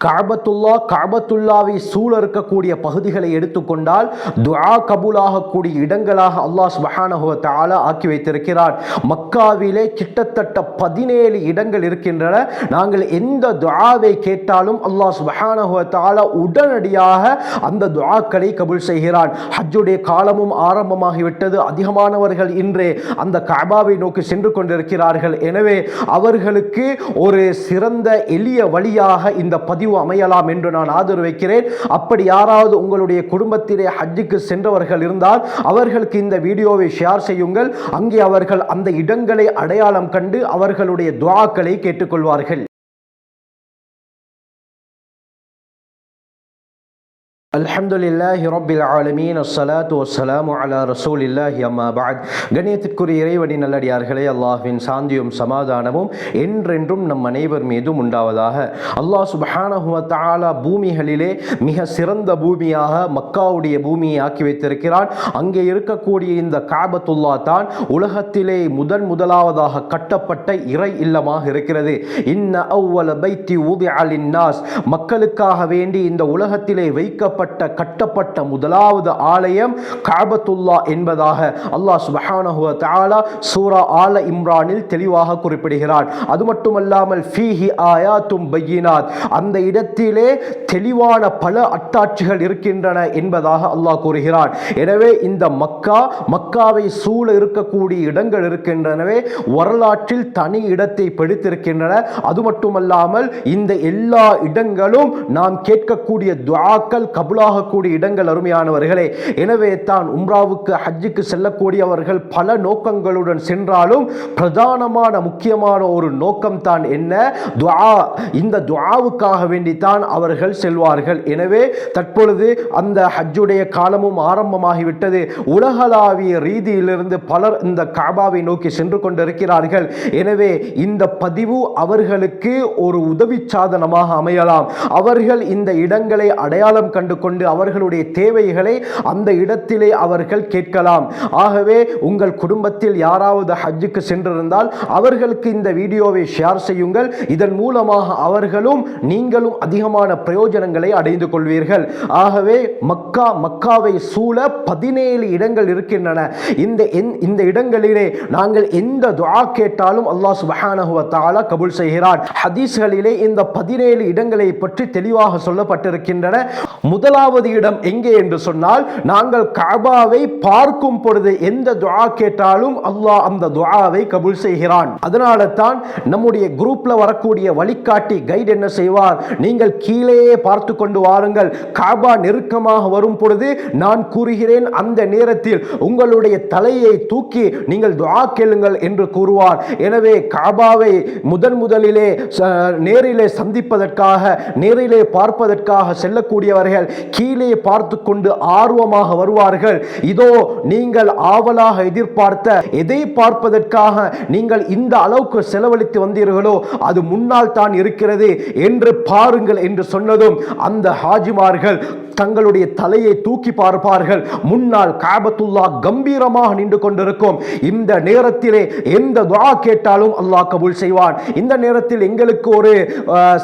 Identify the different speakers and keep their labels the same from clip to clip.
Speaker 1: கஅபத்துல்லாவை சூழ இருக்கக்கூடிய பகுதிகளை எடுத்துக்கொண்டால் துஆ கபூலாகக்கூடிய இடங்களாக அல்லாஹ் சுப்ஹானஹு வ தஆலா ஆக்கி வைத்திருக்கிறார். மக்காவிலே கிட்டத்தட்ட 17 இடங்கள் இருக்கின்றன. நாங்கள் எந்த துஆவை கேட்டாலும் அல்லாஹ் சுப்ஹானஹு வ தஆலா உடனடியாக அந்த துஆக்களை கபூல் செய்கிறான். ஹஜ்ஜுடைய காலமும் ஆரம்பமாகிவிட்டது. அதிகமானவர்கள் இன்று அந்த கஅபாவை நோக்கி சென்று கொண்டிருக்கிறார்கள். எனவே அவர்களுக்கு ஒரு சிறந்த எளிய வழியாக இந்த பதிவு அமையலாம் என்று நான் ஆதரவு வைக்கிறேன். அப்படி யாராவது உங்களுடைய குடும்பத்திலே ஹஜ்ஜுக்கு சென்றவர்கள் இருந்தால் அவர்களுக்கு இந்த வீடியோவை ஷேர் செய்யுங்கள். அங்கே அவர்கள் அந்த இடங்களை அடையாளம் கண்டு அவர்களுடைய துஆக்களை கேட்டுக்கொள்வார்கள். அல்ஹம்துலில்லாஹி ரப்பில் ஆலமீன் அஸ்ஸலாத்து வஸ்ஸலாமு அலா ரசூலில்லாஹி அம்மா பஅத். கண்ணியத்திற்குரிய இறைவனின் நல்லடியார்களே, அல்லாஹ்வின் சாந்தியும் சமாதானமும் என்றென்றும் நம் அனைவர் மீதும் உண்டாவதாக. அல்லாஹ் சுப்ஹானஹு வ தஆலா பூமிகளிலே மிக சிறந்த பூமியாக மக்காவுடைய பூமியை ஆக்கி வைத்திருக்கிறான். அங்கே இருக்கக்கூடிய இந்த கஅபத்துல்லா தான் உலகத்திலே முதலாவதாக கட்டப்பட்ட இறை இல்லமாக இருக்கிறது. இன்ன அவ்வல பைத்தி உதிஅ லின்னாஸ், மக்களுக்காக வேண்டி இந்த உலகத்திலே வைக்கப்பட்ட கட்டப்பட்ட முதலாவது ஆலயம் கஅபத்துல்லா என்பதாக அல்லாஹ் சுப்ஹானஹு வ தஆலா சூரா ஆல இம்ரானில் தெளிவாக குறிப்பிடுகிறார். அது மட்டுமல்லாமல் ஃபீஹி ஆயாத்தும் பையினாத், அந்த இடத்திலே தெளிவான பல அத்தாட்சிகள் இருக்கின்றன என்பதாக அல்லாஹ் கூறுகிறார். எனவே இந்த மக்காவை சூழ இருக்கக்கூடிய இடங்கள் இருக்கின்றனவே வரலாற்றில் தனி இடத்தை பிடித்திருக்கின்றன. அது மட்டுமல்லாமல் இந்த எல்லா இடங்களும் நாம் கேட்கக்கூடிய துஆக்கள் கபூலாகக்கூடிய இடங்கள். அருமையானவர்களே, எனவே தான் உம்ராவுக்கு ஹஜ்ஜுக்கு செல்லக்கூடியவர்கள் பல நோக்கங்களுடன் சென்றாலும் பிரதானமான முக்கியமான ஒரு நோக்கம் தான் என்ன? துஆ. இந்த துஆவுக்காக வேண்டித்தான் அவர்கள் செல்வார்கள். எனவே தற்பொழுது அந்த ஹஜ்ஜுடைய காலமும் ஆரம்பமாகிவிட்டது. உலகளாவிய ரீதியிலிருந்து பலர் இந்த கஅபாவை நோக்கி சென்று கொண்டிருக்கிறார்கள். எனவே இந்த பதிவு அவர்களுக்கு ஒரு உதவி சாதனமாக அமையலாம். அவர்கள் இந்த இடங்களை அடையாளம் கண்டு கொண்டு அவர்களுடைய தேவைகளை அந்த இடத்திலே அவர்கள் கேட்கலாம். ஆகவே உங்கள் குடும்பத்தில் யாராவது ஹஜ்ஜுக்கு சென்றிருந்தால் அவர்களுக்கு இந்த வீடியோவை ஷேர் செய்யுங்கள். இதன் மூலமாக அவர்களும் நீங்களும் அதிகமான பிரயோஜனங்களை அடைந்து கொள்வீர்கள். ஆகவே மக்காவை சூழ 17 இடங்கள் இருக்கின்றன. இந்த இடங்களிலே நாங்கள் எந்த துஆ கேட்டாலும் அல்லாஹ் சுப்ஹானஹு வ தஆலா கபூல் செய்கிறான். ஹதீஸ்களிலே இந்த 17 இடங்களை பற்றி தெளிவாக சொல்லப்பட்டிருக்கின்றன. முதலாவது இடம் எங்கே என்று சொன்னால், நாங்கள் கஅபாவை பார்க்கும் பொழுது எந்த துஆ கேட்டாலும் அல்லாஹ் அந்த துஆவை கபூல் செய்கிறான். அதனால தான் நம்முடைய குரூப்ல வரக்கூடிய வழிகாட்டி கைட் என்ன செய்வார், நீங்கள் கீழேயே பார்த்து கொண்டு வாருங்கள். கஅபா நெருக்கமாக வரும் பொழுது நான் கூறுகிறேன், அந்த நேரத்தில் உங்களுடைய தலையை தூக்கி நீங்கள் துஆ கேளுங்கள் என்று கூறுவார். எனவே கஅபாவை முதலிலே நேரிலே சந்திப்பதற்காக, நேரிலே பார்ப்பதற்காக செல்லக்கூடியவர்கள் கீழே பார்த்து கொண்டு ஆர்வமாக வருவார்கள். இதோ நீங்கள் ஆவலாக எதிர்பார்த்த எதை பார்ப்பதற்காக நீங்கள் இந்த அளவுக்கு செலவழித்து வந்தீர்களோ அது முன்னால் தான் இருக்கிறது என்று பாருங்கள் என்று சொன்னதும் அந்த ஹாஜிமார்கள் தங்களுடைய தலையை தூக்கி பார்ப்பார்கள். முன்னால் கஅபத்துல்லா கம்பீரமாக நின்று கொண்டிருக்கும். இந்த நேரத்திலே எந்த துஆ கேட்டாலும் அல்லாஹ் கபூல் செய்வான். இந்த நேரத்தில் எங்களுக்கு ஒரு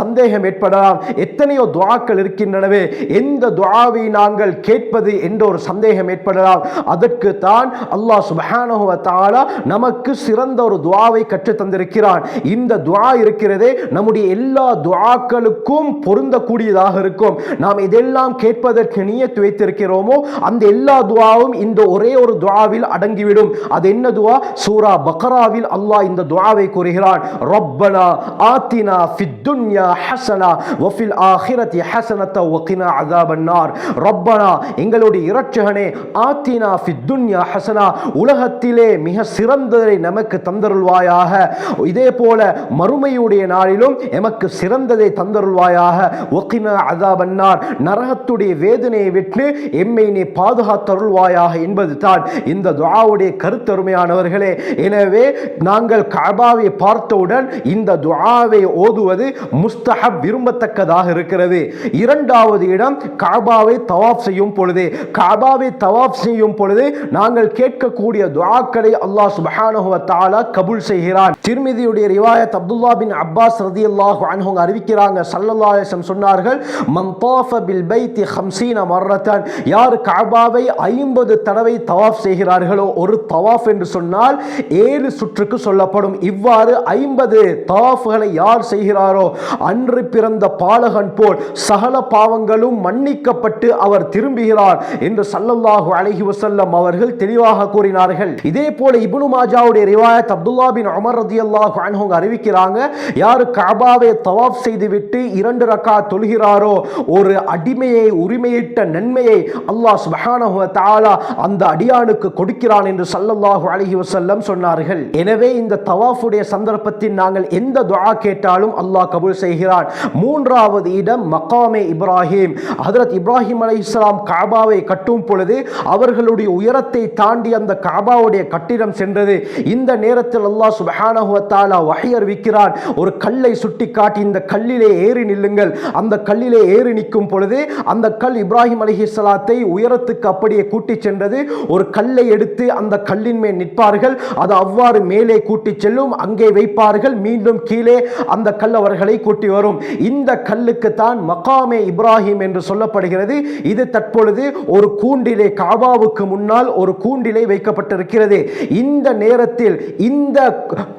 Speaker 1: சந்தேகம் ஏற்படலாம், எத்தனையோ துஆக்கள் இருக்கின்றனவே, எந்த துஆவை நாங்கள் கேட்பது என்ற ஒரு சந்தேகம் ஏற்படலாம். அதற்கு தான் அல்லாஹ் சுப்ஹானஹு வ தஆலா நமக்கு சிறந்த ஒரு துஆவை கற்றுத் தந்திருக்கிறான். இந்த துஆ இருக்கிறதே நம்முடைய எல்லா துஆக்களுக்கும் பொருந்தக்கூடியதாக இருக்கும். நாம் இதெல்லாம் கேட்பதற்கு நியத் வைத்திருக்கிறோமோ அந்த எல்லா துஆவும் இந்த ஒரே ஒரு துஆவில் அடங்கிவிடும். அது என்ன துஆ? சூரா பக்ராவில் அல்லாஹ் இந்த துஆவை கூறுகிறான். ரப்பனா ஆத்தினா ஃபித் துன்யா ஹஸனா வ ஃபில் ஆখিরাতি ஹஸனத வ கினா அஸாபன் நார். ரப்பனா, எங்களுடைய இரட்சகனே, ஆத்தினா ஃபித் துன்யா ஹஸனா, உலகத்திலே மிக சிறந்ததை நமக்கு தந்தருள்வாயாக. இதே போல மறுமையுடைய நாளிலும் எமக்கு சிறந்ததை தந்தருள்வாயாக. வ கினா அஸாபன் நார், நரகத்துடைய வேதனையை விட்டு எம்மை நீ பாதுகாத்தருள்வாயாக என்பது தான் இந்த துஆவுடைய கருத்தருமையானவர்களே. எனவே நாங்கள் கஅபாவை பார்த்தவுடன் இந்த துஆவை ஓதுவது முஸ்தஹப், விரும்பத்தக்கதாக இருக்கிறது. இரண்டாவது இடம் காபாவை தவாப் செய்யும் பொழுது நாங்கள் கேட்கக்கூடிய துஆக்களை அல்லாஹ் சுப்ஹானஹு வ தஆலா கபூல் செய்கிறான். திர்மிதியுடைய ரிவாயத் அப்துல்லா பின் அப்பாஸ் ரலியல்லாஹு அன்ஹு அறிவிக்கிறாங்க, ஸல்லல்லாஹு அலைஹி வஸல்லம் சொன்னார்கள், மன் தாஃப பில் பைத்தி 50 மர்ரத்தன், யார் கஅபாவை 50 தடவை தவாப் செய்கிறார்களோ, ஒரு தவாப் என்று சொன்னால் 7 சுற்றுக்கு சொல்லப்படும். இவ்வாறு 50 தவாஃப்களை யார் செய்கிறாரோ அன்று பிறந்த பாலகன் போல் சகல பாவங்களும் மன்னிக்கப்பட்டு அவர் திரும்புகிறார் என்று ஸல்லல்லாஹு அலைஹி வஸல்லம் அவர்கள் தெளிவாக கூறினார்கள். இதே போல இப்னு மாஜாவுடைய ரிவாயத் அப்துல்லா பின் உமர் ரலியல்லாஹு அன்ஹு அறிவிக்கிறாங்க, யார் கஅபாவை தவாப் செய்துவிட்டு 2 ரக்காத் தொழுகிறாரோ ஒரு அடிமையை உரிமையிட்ட நன்மையை அல்லாஹ் சுப்ஹானஹு வ தஆலா அந்த அடியானுக்கு கொடுக்கிறான் என்று ஸல்லல்லாஹு அலைஹி வஸல்லம் சொன்னார்கள். எனவே இந்த தவாஃபுடைய சந்தர்ப்பத்தில் நாங்கள் எந்த துஆ கேட்டாலும் அல்லாஹ் கபூல் செய்கிறான். மூன்றாவது இடம் மகாமே இப்ராஹிம். ஹஜ்ரத் இப்ராஹிம் அலைஹிஸ்ஸலாம் கஅபாவை கட்டும் பொழுது அவர்களுடைய உயரத்தை தாண்டி அந்த கஅபாவுடைய கட்டிடம் சென்றது. இந்த நேரத்தில் அல்லாஹ் சுப்ஹானஹு வ தஆலா வஹி அறிவிக்கிறான், ஒரு கல்லை சுட்டி காட்டி இந்த கல்லிலே ஏறி நில்லுங்கள். அந்த கல்லிலே ஏறி நிற்கும் பொழுது அந்த கல் இப்ராஹிம் அலைஹிஸ்ஸலாத்தை உயரத்துக்கு அப்படியே கூட்டி சென்றது. ஒரு கல்லை எடுத்து அந்த கல்லின் மேல் நிற்பார்கள், அது அவ்வாறு மேலே கூட்டி செல்லும், அங்கே வைப்பார்கள், மீண்டும் கீழே அந்த கல் அவர்களை கூட்டி வரும். இந்த கல்லுக்கு தான் மகாமே இப்ராஹிம் என்று சொல்லப்படுகிறது. இது தற்பொழுது ஒரு கூண்டிலே, காபாவுக்கு முன்னால் ஒரு கூண்டிலே வைக்கப்பட்டிருக்கிறது. இந்த நேரத்தில் இந்த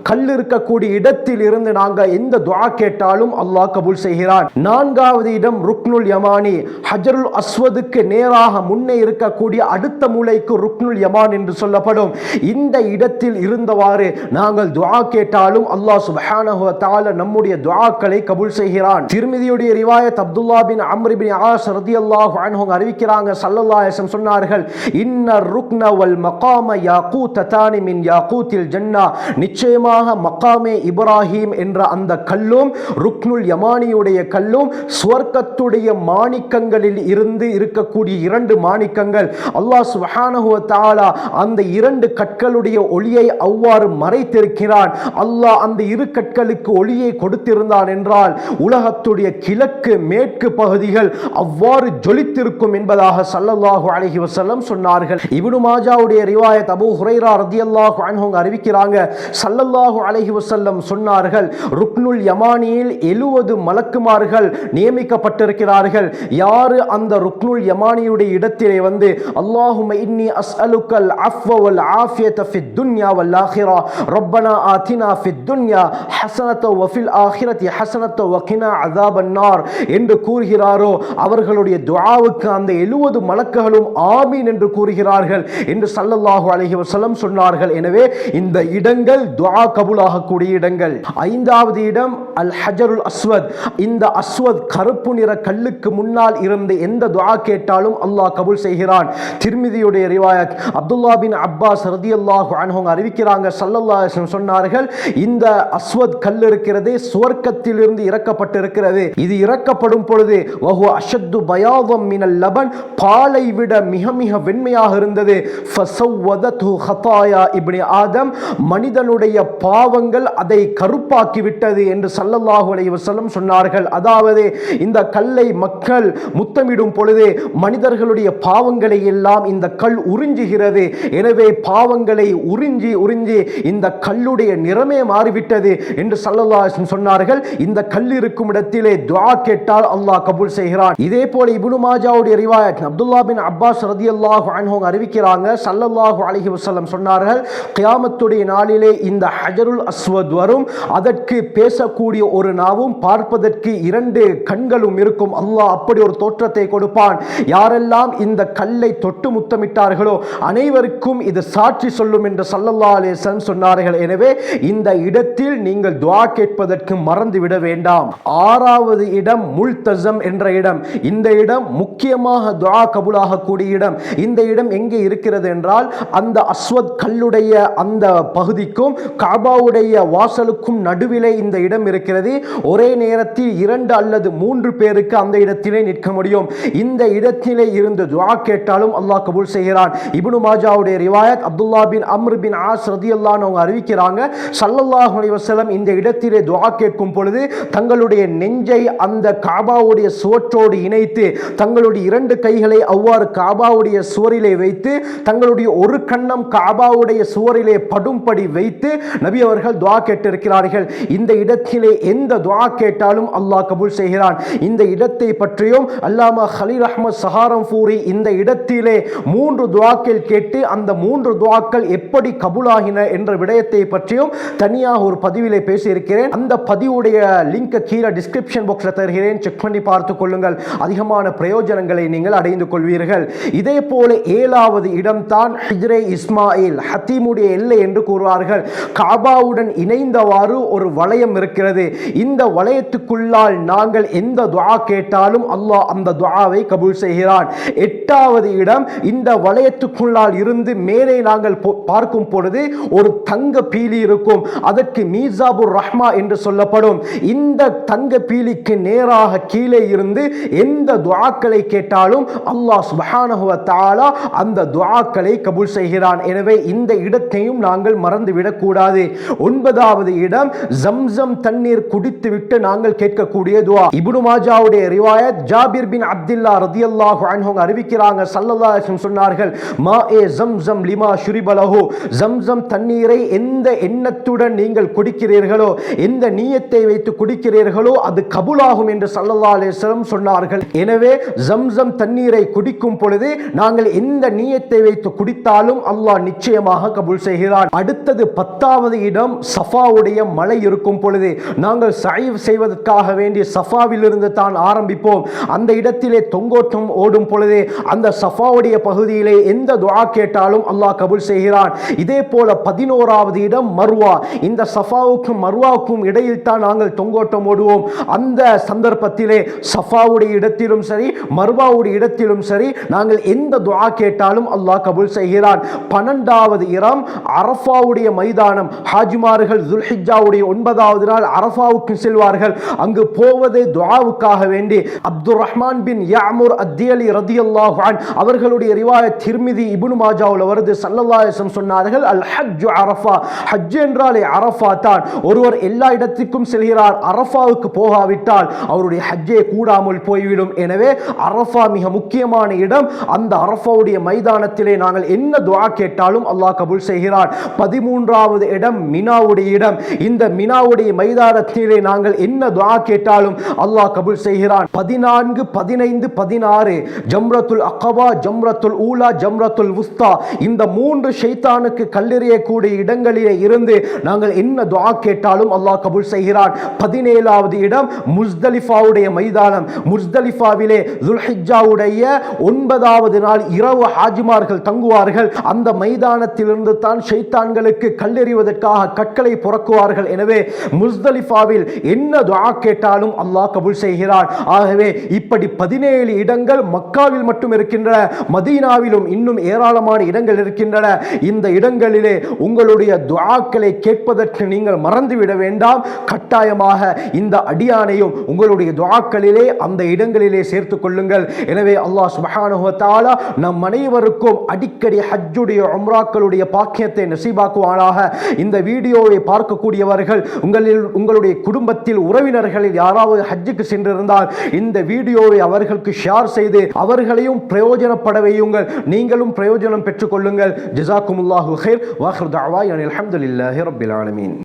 Speaker 1: கல் இருக்கக்கூடிய இடத்தில் இருந்து நாங்கள் எந்த துஆ கேட்டாலும் அல்லாஹ் கபூல் செய்கிறான். நான்காவது இடம் ருக்னுல் யமானி. ஹஜருல் அஸ்வதுக்கு நேராக முன்னே இருக்கக்கூடிய அடுத்த மூலைக்கு ருக்னுல் யமான் என்று சொல்லப்படும். இந்த இடத்தில் இருந்தவாறு நாங்கள் துஆ கேட்டாலும் அல்லாஹ் சுப்ஹானஹு வ தஆலா நம்முடைய துஆக்களை கபூல் செய்கிறான். திர்மிதியுடைய ரிவாயத் அப்துல்லா பின் அம்ர் பின் ஆஸ் ரலியல்லாஹு அன்ஹு அறிவிக்கிறாங்க, ஸல்லல்லாஹு அலைஹி வஸல்லம் சொன்னார்கள், இன்னர் ருக்ன வல் மகாம யாகூத்ததானி மின் யாகூத்தில் ஜன்னா, நிச்சயமாக மகாமே இப்ராஹிம் என்ற அந்த கல்லும் ருக்னுல் யமானியுடைய கல்லும் சுவர்க்கத்துடைய மாணிக்கங்களில் இருந்து இருக்கக்கூடிய 2 மாணிக்கங்கள். அல்லாஹ் சுப்ஹானஹு வ தஆலா அந்த 2 கற்களுடைய ஒளியை அவ்வாறு மறைத்திருக்கிறான். அல்லாஹ் அந்த 2 கற்களுக்கு ஒளியை கொடுத்திருந்தான் என்றால் உலகத்துடைய கிழக்கு மேற்கு பகுதிகள் அவ்வாறு ஜொலித்திருக்கும் என்பதாக ஸல்லல்லாஹு அலைஹி வஸல்லம் சொன்னார்கள். இப்னு மாஜாவுடைய ரிவாயத் அபூ ஹுரைரா ரலியல்லாஹு அன்ஹு அறிவிக்கிறாங்க, ஸல்லல்லாஹு அலைஹி வஸல்லம் சொன்னார்கள், ருக்னுல் யமானியில் 70 மலக்குமார்கள் நியமிக்கப்பட்டிருக்கிறார்கள். யாரு அந்த ருக்னுல் யமானியுடைய இடத்திலே வந்து அல்லாஹும்ம இன்னி அஸ்அலுக்கல் அஃவ வல் ஆஃபியத ஃபித் துன்யா வல் ஆখিরা ரப்பனா ஆதினா ஃபித் துன்யா ஹஸனத வ ஃபில் ஆখিরাতি ஹஸனத வ கினா அஸாபன் நார் என்று கூறுகிறாரோ அவர்களுடைய துஆவுக்கு அந்த 70 மலக்குகளும் ஆமீன் என்று கூறுகிறார்கள் என்று ஸல்லல்லாஹு அலைஹி வஸல்லம் சொன்னார்கள். எனவே இந்த இடங்கள் துஆ கபூலாகக்கூடிய இடங்கள். ஐந்தாவது இடம் அல் ஹஜருல் அஸ்வத். இந்த அஸ்வத் கருப்பு நிற கல்லுக்கு முன்னால் இருந்து எந்த துஆ கேட்டாலும் அல்லாஹ் கபூல் செய்கிறான். திர்மிதியுடைய ரிவாயத் அப்துல்லா பின் அப்பாஸ் ரலியல்லாஹு அன்ஹு அறிவிக்கிறாங்க, ஸல்லல்லாஹு அலைஹி வஸல்லம் சொன்னார்கள், இந்த அஸ்வத் கல் இருக்கிறது சுவர்க்கத்திலிருந்து இறக்கப்பட்டிருக்கிறது. இது இறக்கப்படும் பொழுது வஹு அஷத்து பயாதம் மினல் லபன், பாலை விட மிக மிக வெண்மையாக இருந்தது. ஃபஸவ்வதது ஹதாயா இப்னி ஆதம், மனிதனுடைய பாவங்கள் அதை கருப்பாக்கி விட்டது என்று ஸல்லல்லாஹு அலைஹி வஸல்லம் சொன்னார்கள். அதாவது இந்த கல்லை மக்கள் முத்தமிடும் பொழுது மனிதர்களுடைய பாவங்களை எல்லாம் இந்த கல் உறிஞ்சுகிறது. எனவே பாவங்களை உறிஞ்சி உறிஞ்சி இந்த கல்லுடைய நிறமே மாறிவிட்டது என்று ஸல்லல்லாஹு அலைஹி வஸல்லம் சொன்னார்கள். இந்த கல் இருக்கும் இடத்திலே துஆ கேட்டால் அல்லாஹ் கபூல் செய்கிறான். இதே போல இப்னு மாஜாவுடைய ரிவாயத் அப்துல்லா பின் அப்பாஸ் ரலியல்லாஹு அன்ஹு அறிவிக்கிறாங்க, ஸல்லல்லாஹு அலைஹி வஸல்லம் சொன்னார்கள், கியாமத்துடைய நாளிலே இந்த ஹஜருல் அஸ்வத் வரும், அதற்கு பேசக்கூடிய ஒரு நாவும் பார்ப்பதற்கு 2 கண்களும் இருக்கும். அல்லாஹ் அப்படி ஒரு தோற்றத்தை கொடுப்பான். யாரெல்லாம் இந்த கல்லை தொட்டு முத்தமிட்டார்களோ அனைவருக்கும் இது சாட்சி சொல்லும் என்று ஸல்லல்லாஹு அலைஹி வஸல்லம் சொன்னார்கள். எனவே இந்த இடத்தில் நீங்கள் துஆ கேட்பதற்கு மறந்துவிட வேண்டாம். ஆறாவது இடம் முல்தஸம் என்ற இடம். இந்த இடம் முக்கியமாக துஆ கபூலாக கூடிய இடம். இந்த இடம் எங்கே இருக்கிறது என்றால் அந்த அஸ்வத் கல்லுடைய அந்த பகுதிக்கும் காபாவுடைய வாசலுக்கும் நடுவிலே இந்த இடம் இருக்கிறது. ஒரே நேரத்தில் 2 அல்லது 3 பேருக்கு அந்த இடத்திலே நிற்க முடியும். இந்த இடத்திலே இருந்து துஆ கேட்டாலும் அல்லாஹ் கபூல் செய்கிறான். இப்னு மாஜாவுடைய ரிவாயத் அப்துல்லா பின் அம்ர் பின் ஆஸ் ரலியல்லாஹு அன்ஹு அறிவிக்கிறாங்க, ஸல்லல்லாஹு அலைஹி வஸல்லம் இந்த இடத்திலே துஆ கேட்கும் பொழுது தங்களுடைய நெஞ்சை அந்த காபாவுடைய சுவற்றோடு இணைத்து இணைத்து தங்களுடைய இரண்டு கைகளை அவ்வாறு காபாவுடைய சுவரிலே வைத்து தங்களுடைய ஒரு கண்ணம் காபாவுடைய சுவரிலே படும்படி வைத்து நபி அவர்கள் துஆ கேட்டிருக்கிறார்கள். இந்த இடத்திலே எந்த துஆ கேட்டாலும் அல்லாஹ் கபூல் செய்கிறான். இந்த இடத்தை பற்றியும் அல்லாமா கலீல் அஹ்மத் சஹாரன்பூரி இந்த இடத்திலே 3 துஆக்கள் கேட்டு அந்த 3 துஆக்கள் எப்படி கபூலாகின என்ற விடயத்தை பற்றியும் தனியாக ஒரு பதிவிலே பேசியிருக்கிறேன். அந்த பதிவுடைய லிங்க் கீழே டிஸ்கிரிப்ஷன் பாக்ஸில் தருகிறேன். செக் பண்ணி பார்த்துக் கொள்ளுங்கள். அதிகமான பிரயோஜனங்களை நீங்கள் அடைந்து கொள்வீர்கள். இதே போல 7வது இடம் தான் ஹிஜ்ரே இஸ்மாயில், ஹத்தீமுடைய எல்லை என்று கூறுவார்கள். காபாவுடன் இணைந்தவாறு ஒரு வளையம் இருக்கிறது. இந்த வளையத்துக்குள்ளால் நாங்கள் எந்த துஆ கேட்டாலும் அல்லாஹ் அந்த துஆவை கபூல் செய்கிறான். 8வது இடம், இந்த வளையத்துக்குள்ளால் இருந்து மேலே நாங்கள் பார்க்கும் பொழுது ஒரு தங்க பீலி இருக்கும். அதற்கு மீசாபுர் ரஹ்மா என்று சொல்லப்படும். இந்த தங்க பீலிக்கு நேராக கீழே இருந்து எந்த துஆக்களை கேட்டாலும் அல்லாஹ் சுப்ஹானஹு வ தஆலா அந்த துஆக்களை கபூல் செய்கிறான். எனவே இந்த இடத்தையும் நாங்கள் மறந்துவிடக் கூடாது. 9வது இடம், ஜம்சம் தண்ணீர் குடித்துவிட்டு நாங்கள் கேட்கக்கூடிய துஆ. இப்னு மாஜாவுடைய ரிவாயத், ஜாபிர் பின் அப்துல்லா ரலியல்லாஹு அன்ஹு அறிவிக்கிறாங்க, ஸல்லல்லாஹு அலைஹி வஸல்லம் சொன்னார்கள், மாஏ ஜம்சம் லிமா ஷுரிப லஹு, ஜம்சம் தண்ணீரை எந்த எண்ணத்துடன் நீங்கள் குடிக்கிறீர்களோ, எந்த நியத்தை வைத்து குடிக்கிறீர்களோ அது கபூலாகும் என்று ஸல்லல்லாஹு அலைஹி வஸல்லம் சொன்னார்கள். எனவே ஜம்சம் தண்ணீரை குடிக்கும் பொழுது நாங்கள் எந்த நியத்தை வைத்து குடித்தாலும் அல்லாஹ் நிச்சயமாக கபூல் செய்கிறான். அடுத்தது 10வது இடம், சஃபாவுடைய மலை இருக்கும் பொழுது நாங்கள் சை செய்வதற்காக வேண்டிய சஃபாவில் இருந்து தான் ஆரம்பிப்போம். அந்த இடத்திலே தொங்கோட்டம் ஓடும் பொழுது அந்த சஃபாவுடைய பகுதியிலே எந்த துஆ கேட்டாலும் அல்லாஹ் கபூல் செய்கிறான். இதே போல 11வது இடம் மர்வா. இந்த சஃபாவுக்கும் மர்வாவுக்கும் இடையில் தான் நாங்கள் தொங்கோட்டம் ஓடுவோம். அந்த சந்தர்ப்பத்திலே சஃபாவுடைய இடத்திலும் சரி மர்வாவுடைய இடத்திலும் சரி நாங்கள் எந்த துஆ கேட்டாலும் அல்லாஹ் கபூல் செய்கிறான். 12வது இடம், அரஃபாவுடைய மைதானம். ஹாஜிமார்கள் துல்ஹிஜ்ஜாவுடைய 9வது நாள் அரஃபாவுக்கு செல்வார்கள். அங்கு போவது துஆவுக்காக வேண்டி. அப்துர் ரஹ்மான் பின் யாமுர் அத்தியலி ரதியல்லாஹு அன்ஹு அவர்களுடைய ரிவாயத் திர்மிதி இப்னு மாஜாவுல வருது. ஸல்லல்லாஹு அலைஹி வஸல்லம் சொன்னார்கள், அல் ஹஜ்ஜு அரஃபா, ஹஜ் என்றாலே அரஃபா தான். ஒருவர் எல்லா இடத்திற்கும் செல்கிறார், அரஃபாவுக்கு போகாவிட்டால் அவருடைய ஹஜ்ஜே கூடாமல் போய்விடும். எனவே அரஃபா மிக முக்கியமான இடம். அந்த அரஃபாவுடைய மைதானத்திலே நாங்கள் என்ன துஆ கேட்டாலும் அல்லாஹ் கபூல் செய்கிறான். 13வது இடம், மினாவுடைய இடம். இந்த மினாவுடைய மைதானத்திலே நாங்கள் என்ன துஆ கேட்டாலும் அல்லாஹ் கபூல் செய்கிறான். 14, 15, 16 ஜம்ரத்துல் அக்கபா, ஜம்ரத்துல் ஊலா, ஜம்ரத்துல் உஸ்தா, இந்த 3 ஷைத்தானுக்கு கல்லெறியக்கூடிய இடங்களிலே இருந்து நாங்கள் என்ன துஆ கேட்டாலும் அல்லாஹ் கபூல் செய்கிறான். 17வது இடம், முஸ்தலிஃபாவுடைய மைதானம். முஸ்தலிஃபாவிலே துல்ஹிஜ்ஜாவுடைய 9வது நாள் இரவு ஹாஜிமார்கள் தங்குவார்கள். அந்த மைதானத்திலிருந்து தான் ஷைத்தான்களுக்கு கல்லெறிவதற்காக கற்களை புறக்குவார்கள். எனவே முஸ்தலிஃபாவில் என்ன துஆ கேட்டாலும் அல்லாஹ் கபூல் செய்கிறான். ஆகவே இப்படி 17 இடங்கள் மக்காவில் மட்டும் இருக்கின்றன. மதீனாவிலும் இன்னும் ஏராளமான இடங்கள் இருக்கின்றன. இந்த இடங்களிலே உங்களுடைய துஆக்களை கேட்பதற்கு நீங்கள் மறந்துவிட வேண்டாம். கட்டாயமாக இந்த அடியானையும் உங்களுடைய துஆக்களிலே அந்த இடங்களிலே சேர்த்துக் கொள்ளுங்கள். எனவே அல்லாஹ் சுப்ஹானஹு வ தஆலா நம் அனைவருக்கும் அடிக்கடி ஹஜ்ஜுடைய உம்ராக்களுடைய பாக்கியத்தை நசீபாக்குவானாக. இந்த வீடியோவை பார்க்கக்கூடியவர்கள் உங்களுடைய குடும்பத்தில் உறவினர்களில் யாராவது ஹஜ்ஜுக்கு சென்றிருந்தால் இந்த வீடியோவை அவர்களுக்கு ஷேர் செய்து அவர்களையும் பிரயோஜனப்பட வையுங்கள். நீங்களும் பிரயோஜனம் பெற்றுக் கொள்ளுங்கள். ஜஸாக்குமுல்லாஹு கைர். வாஹிர் தஅவானா அல்ஹம்துலில்லாஹி ரப்பில் ஆலமீன்.